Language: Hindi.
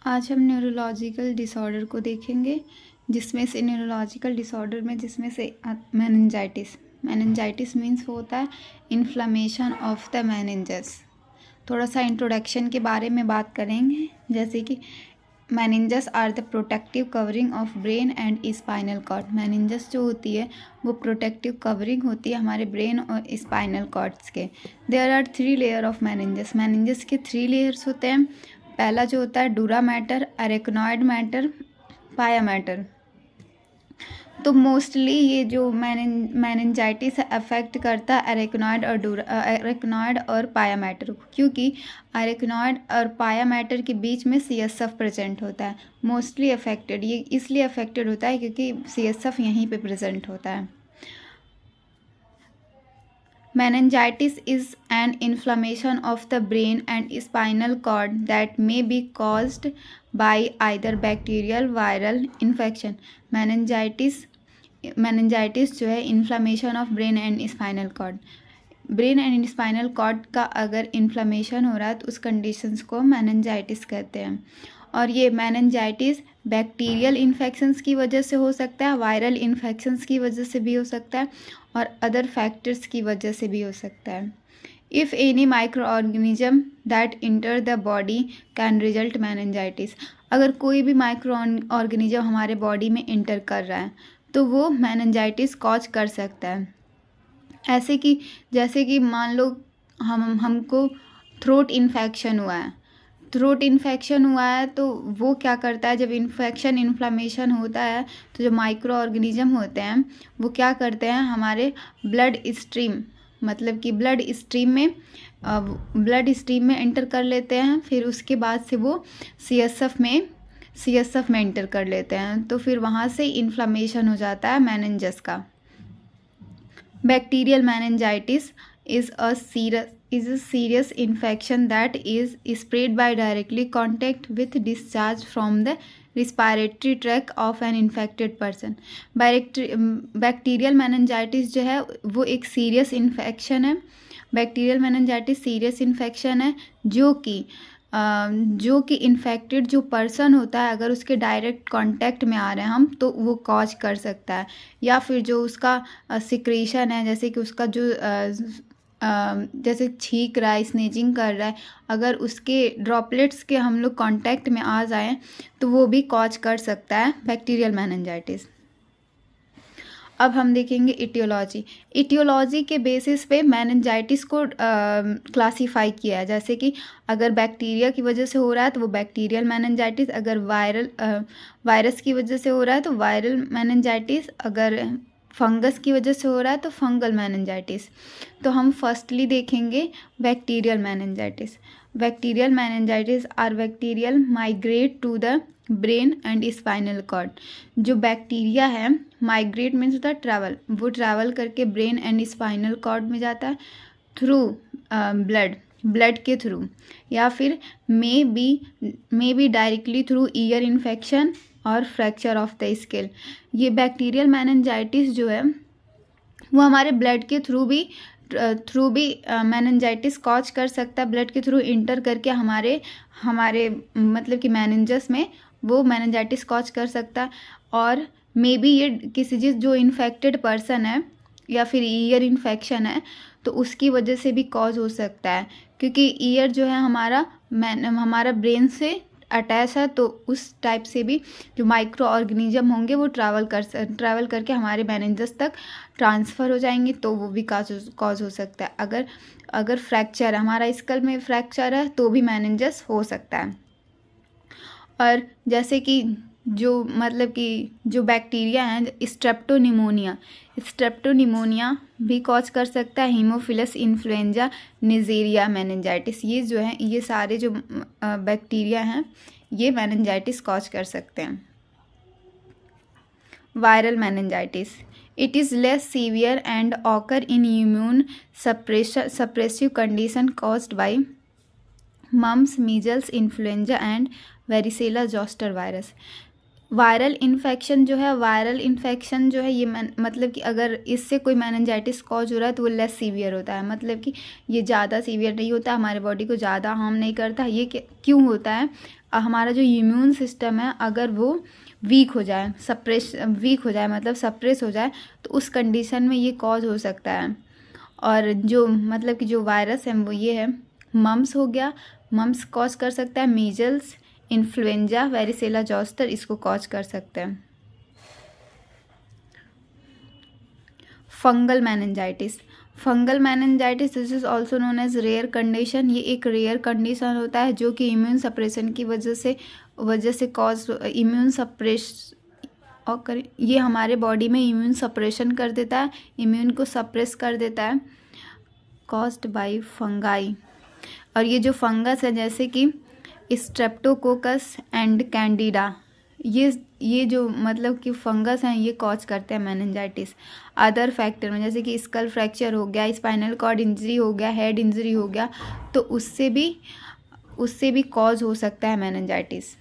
आज हम न्यूरोलॉजिकल डिसऑर्डर को देखेंगे, जिसमें से न्यूरोलॉजिकल डिसऑर्डर में जिसमें से मेनिंजाइटिस मीन्स होता है इन्फ्लामेशन ऑफ द मेनिंजस। थोड़ा सा इंट्रोडक्शन के बारे में बात करेंगे, जैसे कि meninges are the protective covering of brain and spinal cord. Meninges जो होती है वो प्रोटेक्टिव कवरिंग होती है हमारे ब्रेन और स्पाइनल कॉर्ड्स के। There are 3 layer of meninges. Meninges के 3 लेयर्स होते हैं। पहला जो होता है dura mater, arachnoid mater, pia mater. तो मोस्टली ये जो मेनिंजाइटिस अफेक्ट करता है अरेक्नॉइड और पाया मैटर को, क्योंकि अरेक्नॉइड और पाया मैटर के बीच में CSF प्रेजेंट होता है। मोस्टली अफेक्टेड ये इसलिए अफेक्टेड होता है क्योंकि CSF यहीं पे प्रेजेंट होता है। Meningitis is an inflammation of the brain and spinal cord that may be caused by either bacterial viral infection. meningitis जो है inflammation of brain and spinal cord. Brain and spinal cord का अगर इन्फ्लामेशन हो रहा है तो उस कंडीशंस को मेनिंजाइटिस कहते हैं। और ये मेनिंजाइटिस बैक्टीरियल इन्फेक्शंस की वजह से हो सकता है, वायरल इन्फेक्शंस की वजह से भी हो सकता है और अदर फैक्टर्स की वजह से भी हो सकता है। If any micro organism that enter the body can result meningitis. अगर कोई भी माइक्रो ऑर्गेनिज्म हमारे बॉडी में इंटर कर रहा है तो वो मेनिंजाइटिस कॉज कर सकता है। ऐसे कि जैसे कि मान लो हमको थ्रोट इन्फेक्शन हुआ है। थ्रोट इन्फेक्शन हुआ है तो वो क्या करता है, जब इन्फ्लामेशन होता है तो जो माइक्रो ऑर्गेनिज्म होते हैं वो क्या करते हैं, हमारे ब्लड स्ट्रीम मतलब कि ब्लड स्ट्रीम में एंटर कर लेते हैं। फिर उसके बाद से वो CSF में एंटर कर लेते हैं, तो फिर वहाँ से इन्फ्लामेशन हो जाता है मेनिंजस का। Bacterial meningitis is a serious infection that is spread by directly contact with discharge from the respiratory tract of an infected person. Bacterial meningitis जो है वो एक सीरियस इन्फेक्शन है। बैक्टीरियल मेनिंजाइटिस सीरियस इन्फेक्शन है जो कि इन्फेक्टेड जो पर्सन होता है अगर उसके डायरेक्ट कांटेक्ट में आ रहे हैं हम तो वो कॉज कर सकता है, या फिर जो उसका सिक्रीशन है, जैसे कि उसका जो जैसे छींक रहा है, स्नेजिंग कर रहा है, अगर उसके ड्रॉपलेट्स के हम लोग कांटेक्ट में आ जाएं तो वो भी कॉज कर सकता है बैक्टीरियल मेनिंजाइटिस। अब हम देखेंगे इटियोलॉजी के बेसिस पे मेनिंजाइटिस को क्लासीफाई किया है। जैसे कि अगर बैक्टीरिया की वजह से हो रहा है तो वो बैक्टीरियल मेनिंजाइटिस, अगर वायरस की वजह से हो रहा है तो वायरल मेनिंजाइटिस, अगर फंगस की वजह से हो रहा है तो फंगल मेनिंजाइटिस। तो हम फर्स्टली देखेंगे bacterial meningitis. Bacterial meningitis are bacterial migrate to the brain and spinal cord. जो बैक्टीरिया है, माइग्रेट मीन्स होता है ट्रैवल, वो ट्रैवल करके ब्रेन एंड स्पाइनल कॉर्ड में जाता है थ्रू ब्लड के थ्रू, या फिर may be directly through ear infection और फ्रैक्चर ऑफ द स्केल। ये बैक्टीरियल मेनिंजाइटिस जो है वो हमारे ब्लड के थ्रू भी मेनिंजाइटिस कॉज कर सकता है। ब्लड के थ्रू इंटर करके हमारे मतलब कि मेनिंजस में वो मेनिंजाइटिस कॉज कर सकता है। और मे बी ये किसी चीज़ जो इन्फेक्टेड पर्सन है या फिर ईयर इन्फेक्शन है तो उसकी वजह से भी कॉज हो सकता है, क्योंकि ईयर जो है हमारा ब्रेन से अटैच है, तो उस टाइप से भी जो माइक्रो ऑर्गेनिज्म होंगे वो ट्रैवल करके हमारे मेनिंजस तक ट्रांसफ़र हो जाएंगे, तो वो भी कॉज हो सकता है। अगर फ्रैक्चर है, हमारा स्कल में फ्रैक्चर है तो भी मेनिंजस हो सकता है। और जैसे कि जो बैक्टीरिया हैं, स्ट्रेप्टोनिमोनिया भी कॉज कर सकता है। हीमोफिलस इन्फ्लुएंजा, निजेरिया मेनिंजाइटिस, ये जो हैं ये सारे जो बैक्टीरिया हैं ये मेनिंजाइटिस कॉज कर सकते हैं। Viral meningitis, it is less severe and occur in immune suppressive condition caused by mumps, measles, influenza and varicella zoster virus. Viral infection जो है ये मतलब कि अगर इससे कोई मेनिंजाइटिस कॉज हो रहा है तो वो लेस सीवियर होता है, मतलब कि ये ज़्यादा सीवियर नहीं होता, हमारे बॉडी को ज़्यादा हार्म नहीं करता। ये क्यों होता है? हमारा जो इम्यून सिस्टम है अगर वो वीक हो जाए, मतलब सप्रेस हो जाए, तो उस कंडीशन में ये कॉज हो सकता है। और जो मतलब कि जो वायरस है वो ये है, मम्स हो गया, मम्स कॉज कर सकता है, मीजल्स, इन्फ्लुएंजा, वेरिसेला जोस्टर इसको कॉज कर सकते हैं। Fungal meningitis this is also known as rare condition. ये एक रेयर कंडीशन होता है जो कि इम्यून सप्रेशन की वजह से कॉज इम्यून सप्रेस और ये हमारे बॉडी में इम्यून सप्रेशन कर देता है, इम्यून को सप्रेस कर देता है, कॉज्ड बाय फंगाई। और ये जो फंगस है जैसे कि स्ट्रेप्टोकोकस एंड कैंडिडा, ये जो मतलब कि फंगस हैं ये कॉज करते हैं मेनिंजाइटिस। अदर फैक्टर में जैसे कि स्कल फ्रैक्चर हो गया, स्पाइनल कॉर्ड इंजरी हो गया, हेड इंजरी हो गया, तो उससे भी कॉज हो सकता है मेनिंजाइटिस।